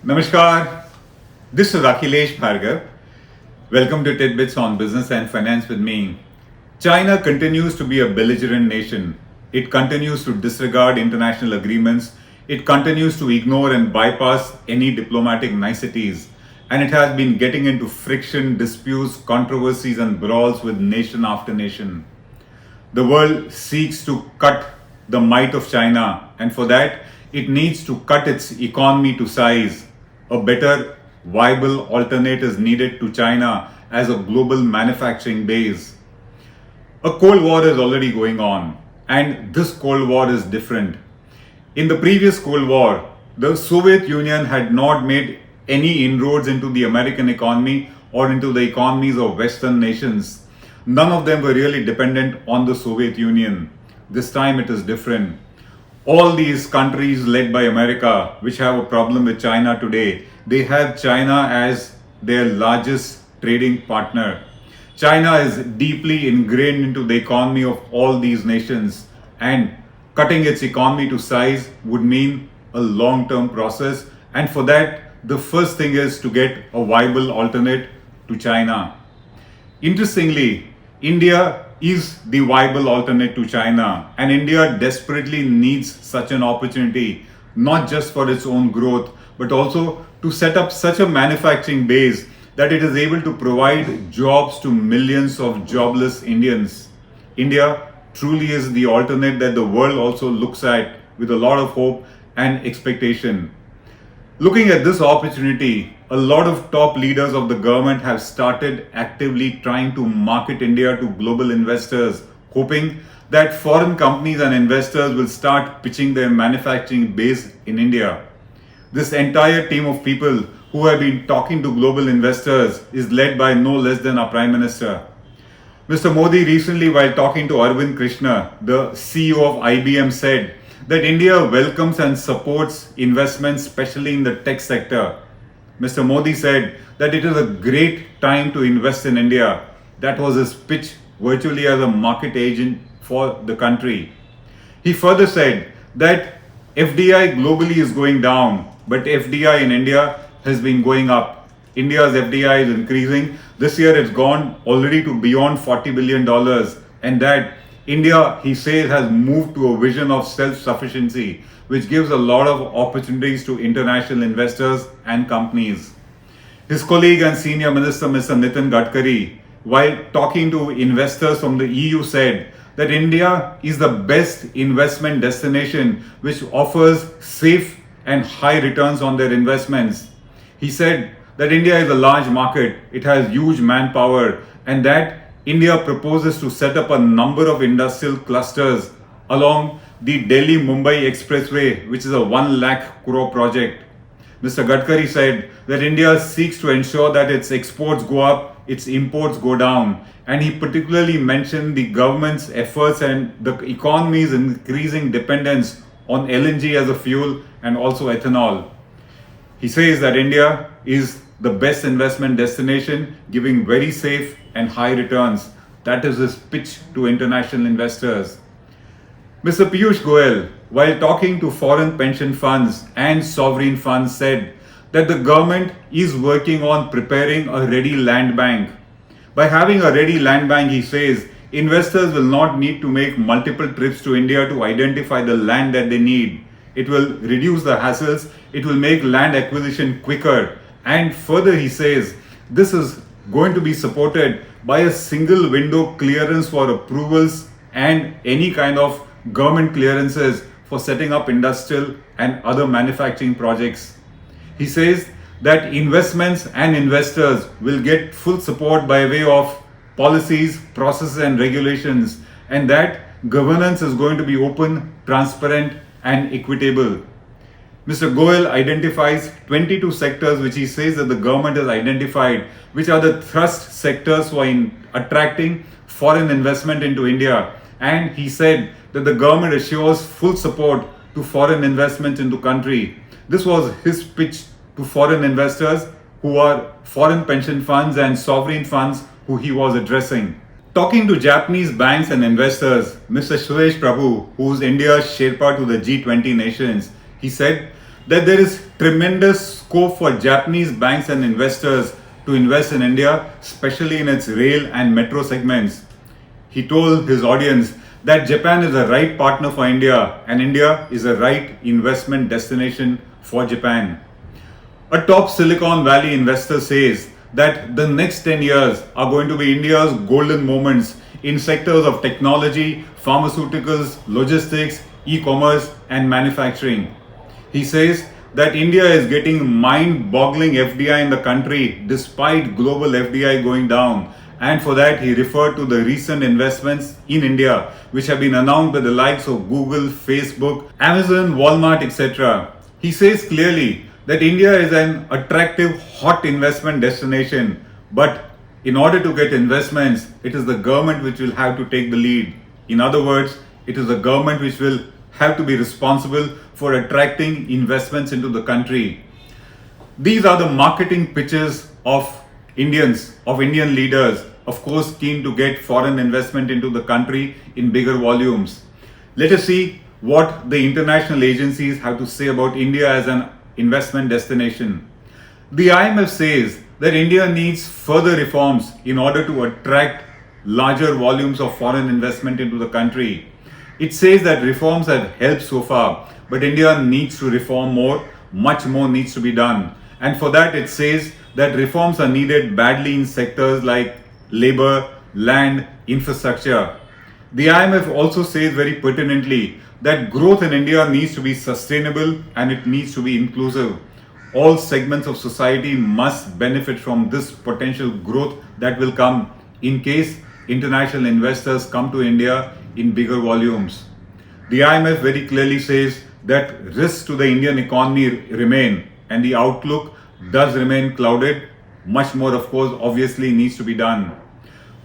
Namaskar, this is Akhilesh Bhargava. Welcome to Tit-bits on Business and Finance with me. China continues to be a belligerent nation. It continues to disregard international agreements. It continues to ignore and bypass any diplomatic niceties. And it has been getting into friction, disputes, controversies, and brawls with nation after nation. The world seeks to cut the might of China, and for that, it needs to cut its economy to size. A better, viable alternate is needed to China as a global manufacturing base. A Cold War is already going on, and this Cold War is different. In the previous Cold War, the Soviet Union had not made any inroads into the American economy or into the economies of Western nations. None of them were really dependent on the Soviet Union. This time it is different. All these countries led by America, which have a problem with China today, they have China as their largest trading partner. China is deeply ingrained into the economy of all these nations, and cutting its economy to size would mean a long-term process, and for that, the first thing is to get a viable alternate to China. Interestingly, India is the viable alternate to China, and India desperately needs such an opportunity, not just for its own growth, but also to set up such a manufacturing base that it is able to provide jobs to millions of jobless Indians. India truly is the alternate that the world also looks at with a lot of hope and expectation. Looking at this opportunity, a lot of top leaders of the government have started actively trying to market India to global investors, hoping that foreign companies and investors will start pitching their manufacturing base in India. This entire team of people who have been talking to global investors is led by no less than our Prime Minister. Mr. Modi recently, while talking to Arvind Krishna, the CEO of IBM, said that India welcomes and supports investments, especially in the tech sector. Mr. Modi said that it is a great time to invest in India. That was his pitch virtually as a market agent for the country. He further said that FDI globally is going down, but FDI in India has been going up. India's FDI is increasing. This year it's gone already to beyond $40 billion, and that India, he says, has moved to a vision of self-sufficiency, which gives a lot of opportunities to international investors and companies. His colleague and senior minister, Mr. Gadkari, while talking to investors from the EU, said that India is the best investment destination which offers safe and high returns on their investments. He said that India is a large market, it has huge manpower, and that India proposes to set up a number of industrial clusters along the Delhi-Mumbai Expressway, which is a 1 lakh crore project. Mr. Gadkari said that India seeks to ensure that its exports go up, its imports go down, and he particularly mentioned the government's efforts and the economy's increasing dependence on LNG as a fuel and also ethanol. He says that India is the best investment destination, giving very safe and high returns. That is his pitch to international investors. Mr. Piyush Goyal, while talking to foreign pension funds and sovereign funds, said that the government is working on preparing a ready land bank. By having a ready land bank, he says, investors will not need to make multiple trips to India to identify the land that they need. It will reduce the hassles, it will make land acquisition quicker, and further he says, this is going to be supported by a single window clearance for approvals and any kind of government clearances for setting up industrial and other manufacturing projects. He says that investments and investors will get full support by way of policies, processes and regulations, and that governance is going to be open, transparent and equitable. Mr. Goyal identifies 22 sectors which he says that the government has identified, which are the thrust sectors for attracting foreign investment into India. And he said that the government assures full support to foreign investment into country. This was his pitch to foreign investors who are foreign pension funds and sovereign funds who he was addressing. Talking to Japanese banks and investors, Mr. Suresh Prabhu, who is India's Sherpa to the G20 nations, he said that there is tremendous scope for Japanese banks and investors to invest in India, especially in its rail and metro segments. He told his audience that Japan is a right partner for India and India is a right investment destination for Japan. A top Silicon Valley investor says that the next 10 years are going to be India's golden moments in sectors of technology, pharmaceuticals, logistics, e-commerce and manufacturing. He says that India is getting mind-boggling FDI in the country despite global FDI going down. And for that, he referred to the recent investments in India, which have been announced by the likes of Google, Facebook, Amazon, Walmart, etc. He says clearly that India is an attractive, hot investment destination. But in order to get investments, it is the government which will have to take the lead. In other words, it is the government which will have to be responsible for attracting investments into the country. These are the marketing pitches of Indian leaders, of course keen to get foreign investment into the country in bigger volumes. Let us see what the international agencies have to say about India as an investment destination. The IMF says that India needs further reforms in order to attract larger volumes of foreign investment into the country. It says that reforms have helped so far, but India needs to reform more, much more needs to be done. And for that, it says that reforms are needed badly in sectors like labor, land, infrastructure. The IMF also says very pertinently that growth in India needs to be sustainable and it needs to be inclusive. All segments of society must benefit from this potential growth that will come in case international investors come to India in bigger volumes. The IMF very clearly says that risks to the Indian economy remain and the outlook does remain clouded. Much more, of course, obviously needs to be done.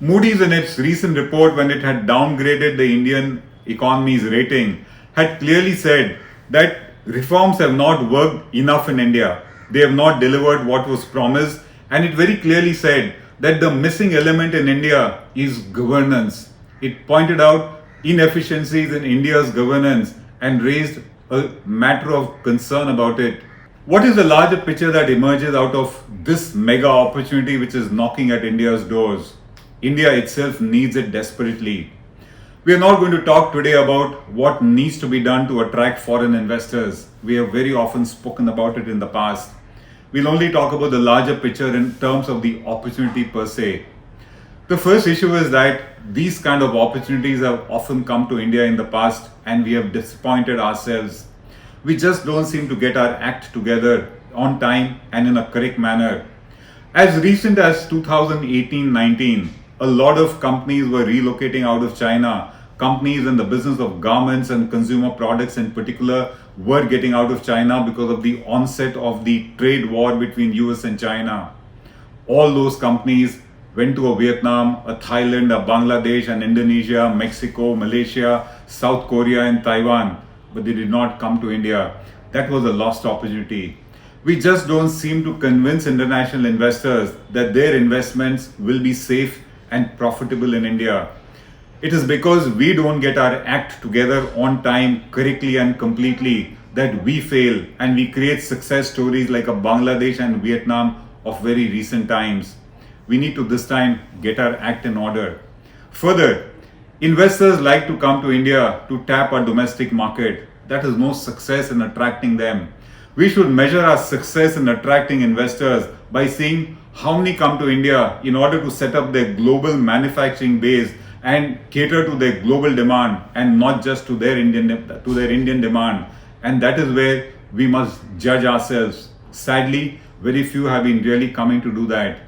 Moody's, in its recent report, when it had downgraded the Indian economy's rating, had clearly said that reforms have not worked enough in India. They have not delivered what was promised, and it very clearly said that the missing element in India is governance. It pointed out inefficiencies in India's governance and raised a matter of concern about it. What is the larger picture that emerges out of this mega opportunity which is knocking at India's doors? India itself needs it desperately. We are not going to talk today about what needs to be done to attract foreign investors. We have very often spoken about it in the past. We'll only talk about the larger picture in terms of the opportunity per se. The first issue is that these kind of opportunities have often come to India in the past and we have disappointed ourselves. We just don't seem to get our act together on time and in a correct manner. As recent as 2018-19, a lot of companies were relocating out of China. Companies in the business of garments and consumer products in particular were getting out of China because of the onset of the trade war between US and China. All those companies went to a Vietnam, a Thailand, a Bangladesh, an Indonesia, Mexico, Malaysia, South Korea and Taiwan, but they did not come to India. That was a lost opportunity. We just don't seem to convince international investors that their investments will be safe and profitable in India. It is because we don't get our act together on time, correctly and completely that we fail and we create success stories like a Bangladesh and Vietnam of very recent times. We need to this time get our act in order. Further, investors like to come to India to tap our domestic market. That is no success in attracting them. We should measure our success in attracting investors by seeing how many come to India in order to set up their global manufacturing base and cater to their global demand and not just to their Indian demand. And that is where we must judge ourselves. Sadly, very few have been really coming to do that.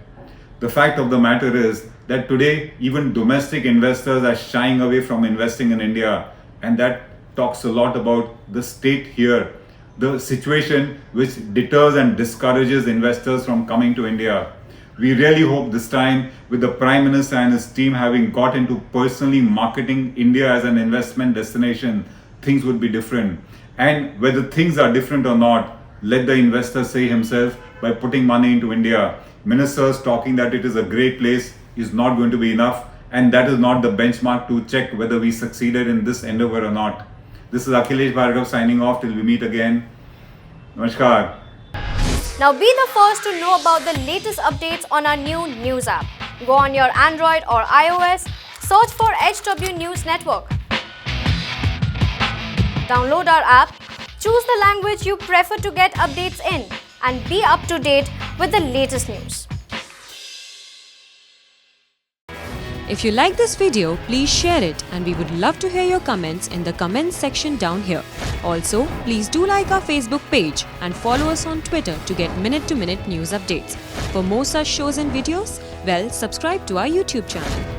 The fact of the matter is that today even domestic investors are shying away from investing in India, and that talks a lot about the state here, the situation which deters and discourages investors from coming to India. We really hope this time, with the Prime Minister and his team having got into personally marketing India as an investment destination, things would be different. And whether things are different or not, let the investor say himself by putting money into India. Ministers talking that it is a great place is not going to be enough, and that is not the benchmark to check whether we succeeded in this endeavor or not. This is Akhilesh Bhargava signing off till we meet again. Namaskar. Now be the first to know about the latest updates on our new news app. Go on your Android or iOS, search for HW News Network. Download our app, choose the language you prefer to get updates in, and be up to date with the latest news. If you like this video, please share it, and we would love to hear your comments in the comments section down here. Also, please do like our Facebook page and follow us on Twitter to get minute-to-minute news updates. For more such shows and videos, subscribe to our YouTube channel.